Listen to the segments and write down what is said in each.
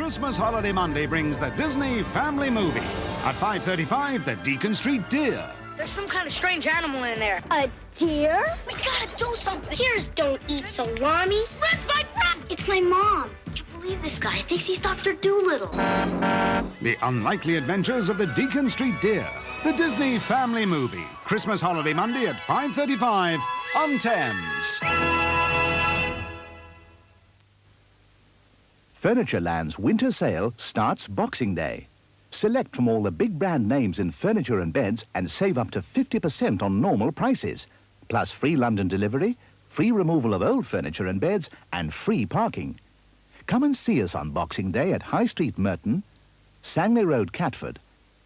Christmas Holiday Monday brings the Disney Family Movie. At 5:35, the Deacon Street Deer. There's some kind of strange animal in there. A deer? We gotta do something. Deers don't eat salami. Red's my friend! It's my mom. I can't believe this guy thinks he's Dr. Dolittle. The Unlikely Adventures of the Deacon Street Deer. The Disney Family Movie. Christmas Holiday Monday at 5:35 on Thames. Furnitureland's winter sale starts Boxing Day. Select from all the big brand names in furniture and beds and save up to 50% on normal prices. Plus free London delivery, free removal of old furniture and beds, and free parking. Come and see us on Boxing Day at High Street Merton, Sangley Road Catford,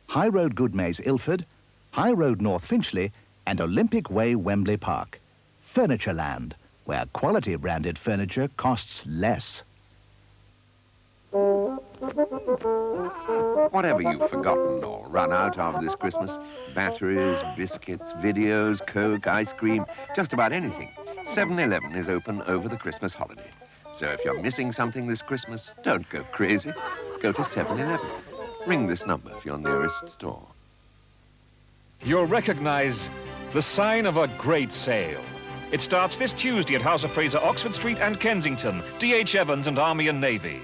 High Road Goodmays Ilford, High Road North Finchley, and Olympic Way Wembley Park. Furnitureland, where quality branded furniture costs less. Whatever you've forgotten or run out of this Christmas, batteries, biscuits, videos, Coke, ice cream, just about anything, 7-Eleven is open over the Christmas holiday. So if you're missing something this Christmas, don't go crazy. Go to 7-Eleven. Ring this number for your nearest store. You'll recognize the sign of a great sale. It starts this Tuesday at House of Fraser, Oxford Street and Kensington, D.H. Evans and Army and Navy.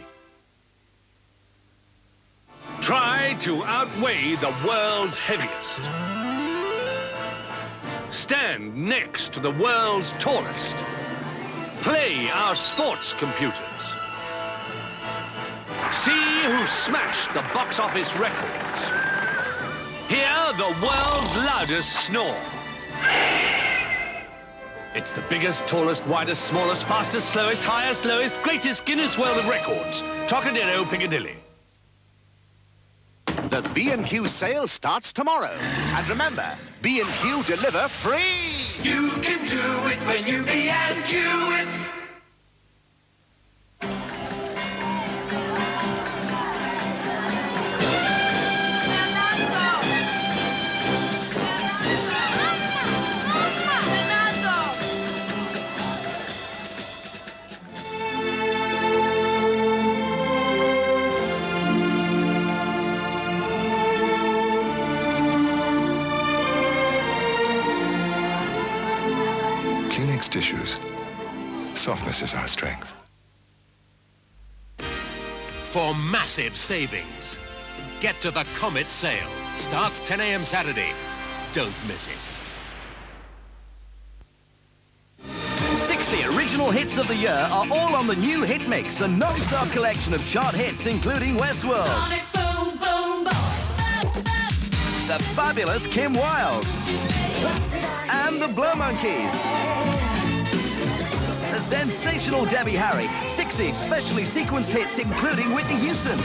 Try to outweigh the world's heaviest. Stand next to the world's tallest. Play our sports computers. See who smashed the box office records. Hear the world's loudest snore. It's the biggest, tallest, widest, smallest, fastest, slowest, highest, lowest, greatest Guinness World of Records. Trocadero, Piccadilly. The B&Q sale starts tomorrow. And remember, B&Q deliver free. You can do it when you B&Q it. Kleenex tissues. Softness is our strength. For massive savings, get to the Comet sale. Starts 10 a.m. Saturday. Don't miss it. 60 original hits of the year are all on the new Hit Mix, a non-stop collection of chart hits including Westworld, Sonic boom, boom, boom. the fabulous Kim Wilde, and the Blow Monkeys. The sensational Debbie Harry, 60 specially sequenced hits including Whitney Houston.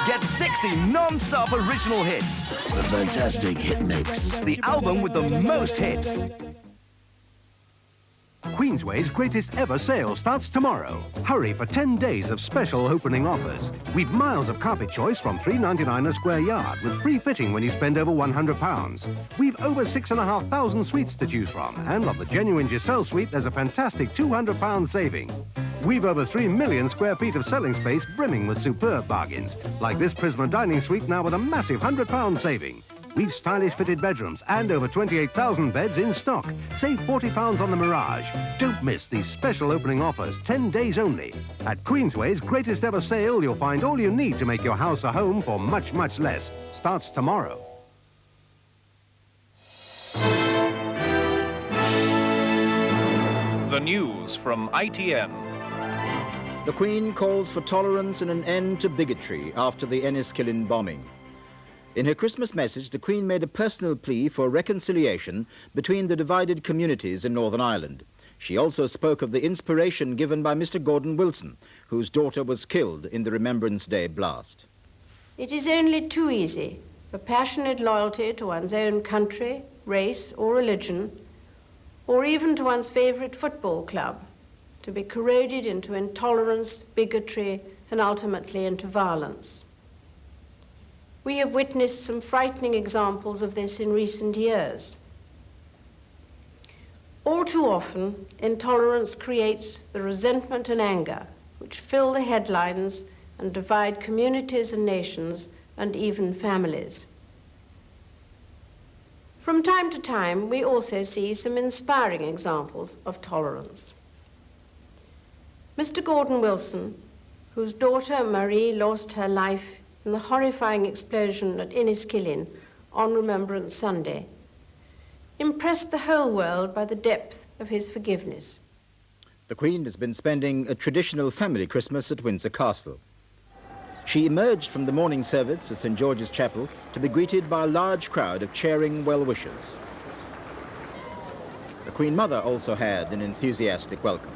Get 60 non-stop original hits. The fantastic Hit Mix. The album with the most hits. Queensway's greatest ever sale starts tomorrow. Hurry for 10 days of special opening offers. We've miles of carpet choice from $3.99 a square yard with free fitting when you spend over £100. We've over 6,500 suites to choose from, and on the genuine Giselle suite there's a fantastic £200 saving. We've over 3 million square feet of selling space brimming with superb bargains, like this Prisma dining suite now with a massive £100 saving. We've stylish fitted bedrooms and over 28,000 beds in stock. Save £40 on the Mirage. Don't miss these special opening offers, 10 days only. At Queensway's greatest ever sale, you'll find all you need to make your house a home for much, much less. Starts tomorrow. The news from ITN. The Queen calls for tolerance and an end to bigotry after the Enniskillen bombing. In her Christmas message, the Queen made a personal plea for reconciliation between the divided communities in Northern Ireland. She also spoke of the inspiration given by Mr. Gordon Wilson, whose daughter was killed in the Remembrance Day blast. It is only too easy for passionate loyalty to one's own country, race or religion, or even to one's favourite football club, to be corroded into intolerance, bigotry, and ultimately into violence. We have witnessed some frightening examples of this in recent years. All too often, intolerance creates the resentment and anger which fill the headlines and divide communities and nations and even families. From time to time, we also see some inspiring examples of tolerance. Mr. Gordon Wilson, whose daughter Marie lost her life in the horrifying explosion at Enniskillen on Remembrance Sunday, impressed the whole world by the depth of his forgiveness. The Queen has been spending a traditional family Christmas at Windsor Castle. She emerged from the morning service at St. George's Chapel to be greeted by a large crowd of cheering well-wishers. The Queen Mother also had an enthusiastic welcome.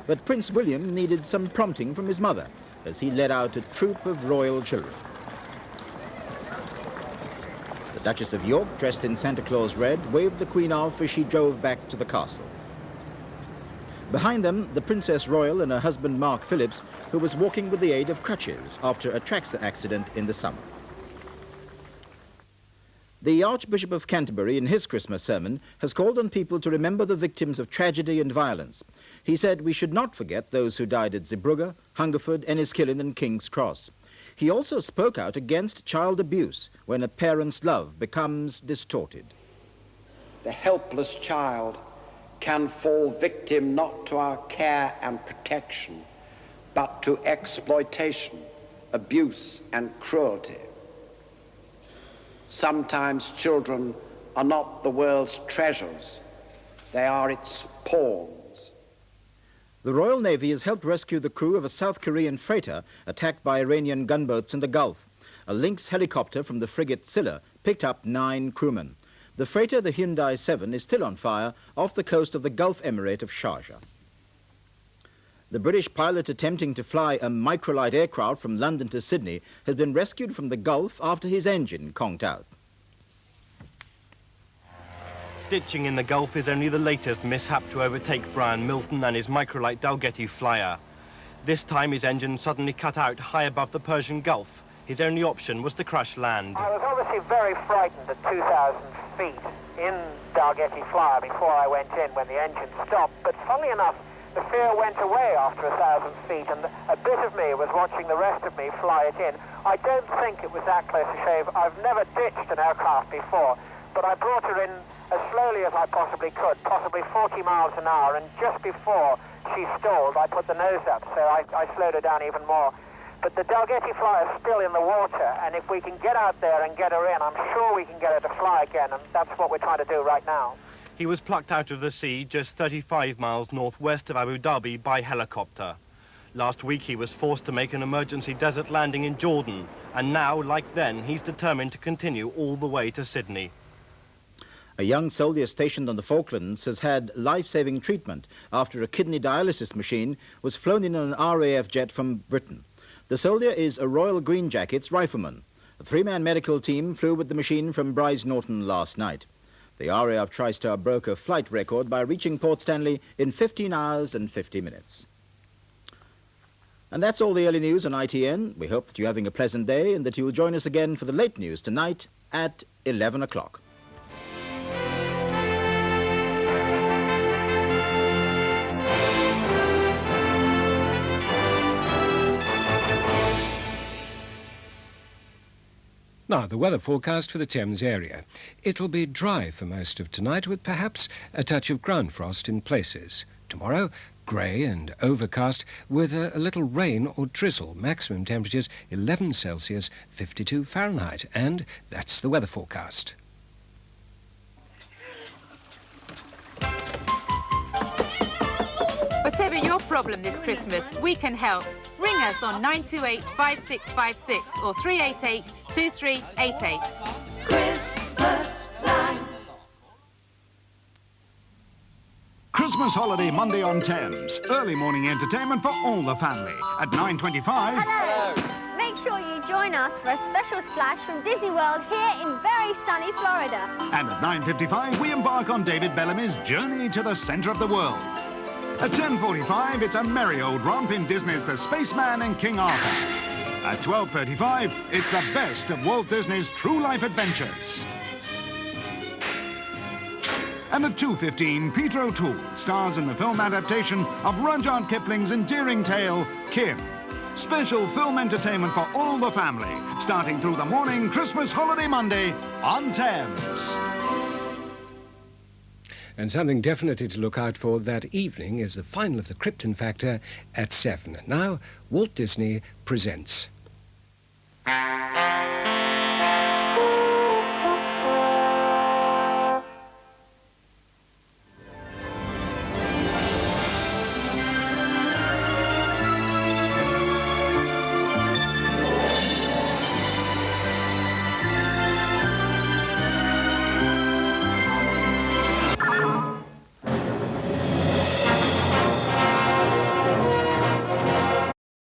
But Prince William needed some prompting from his mother as he led out a troop of royal children. The Duchess of York, dressed in Santa Claus red, waved the Queen off as she drove back to the castle. Behind them, the Princess Royal and her husband Mark Phillips, who was walking with the aid of crutches after a tractor accident in the summer. The Archbishop of Canterbury, in his Christmas sermon, has called on people to remember the victims of tragedy and violence. He said we should not forget those who died at Zeebrugge, Hungerford, Enniskillen and King's Cross. He also spoke out against child abuse when a parent's love becomes distorted. The helpless child can fall victim not to our care and protection, but to exploitation, abuse and cruelty. Sometimes children are not the world's treasures, they are its pawns. The Royal Navy has helped rescue the crew of a South Korean freighter attacked by Iranian gunboats in the Gulf. A Lynx helicopter from the frigate Scylla picked up 9 crewmen. The freighter, the Hyundai 7, is still on fire off the coast of the Gulf Emirate of Sharjah. The British pilot attempting to fly a microlight aircraft from London to Sydney has been rescued from the Gulf after his engine conked out. Ditching in the Gulf is only the latest mishap to overtake Brian Milton and his microlight Dalgety flyer. This time his engine suddenly cut out high above the Persian Gulf. His only option was to crash land. I was obviously very frightened at 2,000 feet in Dalgety flyer before I went in when the engine stopped, but funnily enough, the fear went away after 1,000 feet, and a bit of me was watching the rest of me fly it in. I don't think it was that close a shave. I've never ditched an aircraft before, but I brought her in as slowly as I possibly could, possibly 40 miles an hour, and just before she stalled, I put the nose up, so I slowed her down even more. But the Dalgety flyer is still in the water, and if we can get out there and get her in, I'm sure we can get her to fly again, and that's what we're trying to do right now. He was plucked out of the sea just 35 miles northwest of Abu Dhabi by helicopter. Last week he was forced to make an emergency desert landing in Jordan, and now, like then, he's determined to continue all the way to Sydney. A young soldier stationed on the Falklands has had life-saving treatment after a kidney dialysis machine was flown in on an RAF jet from Britain. The soldier is a Royal Green Jackets rifleman. A 3-man medical team flew with the machine from Bryce Norton last night. The RAF TriStar broke a flight record by reaching Port Stanley in 15 hours and 50 minutes. And that's all the early news on ITN. We hope that you're having a pleasant day and that you will join us again for the late news tonight at 11 o'clock. Now, the weather forecast for the Thames area. It'll be dry for most of tonight, with perhaps a touch of ground frost in places. Tomorrow, grey and overcast, with a little rain or drizzle. Maximum temperatures 11 Celsius, 52 Fahrenheit. And that's the weather forecast. Whatever your problem this Christmas, we can help. Ring us on 928 5656 or 388 2388. Christmas holiday Monday on Thames. Early morning entertainment for all the family at 9:25. Hello. Make sure you join us for a special splash from Disney World here in very sunny Florida. And at 9:55, we embark on David Bellamy's journey to the centre of the world. At 10:45, it's a merry old romp in Disney's The Spaceman and King Arthur. At 12:35, it's the best of Walt Disney's true life adventures. And at 2:15, Peter O'Toole stars in the film adaptation of Rudyard Kipling's endearing tale, Kim. Special film entertainment for all the family, starting through the morning Christmas holiday Monday on Thames. And something definitely to look out for that evening is the final of the Krypton Factor at 7. Now, Walt Disney presents...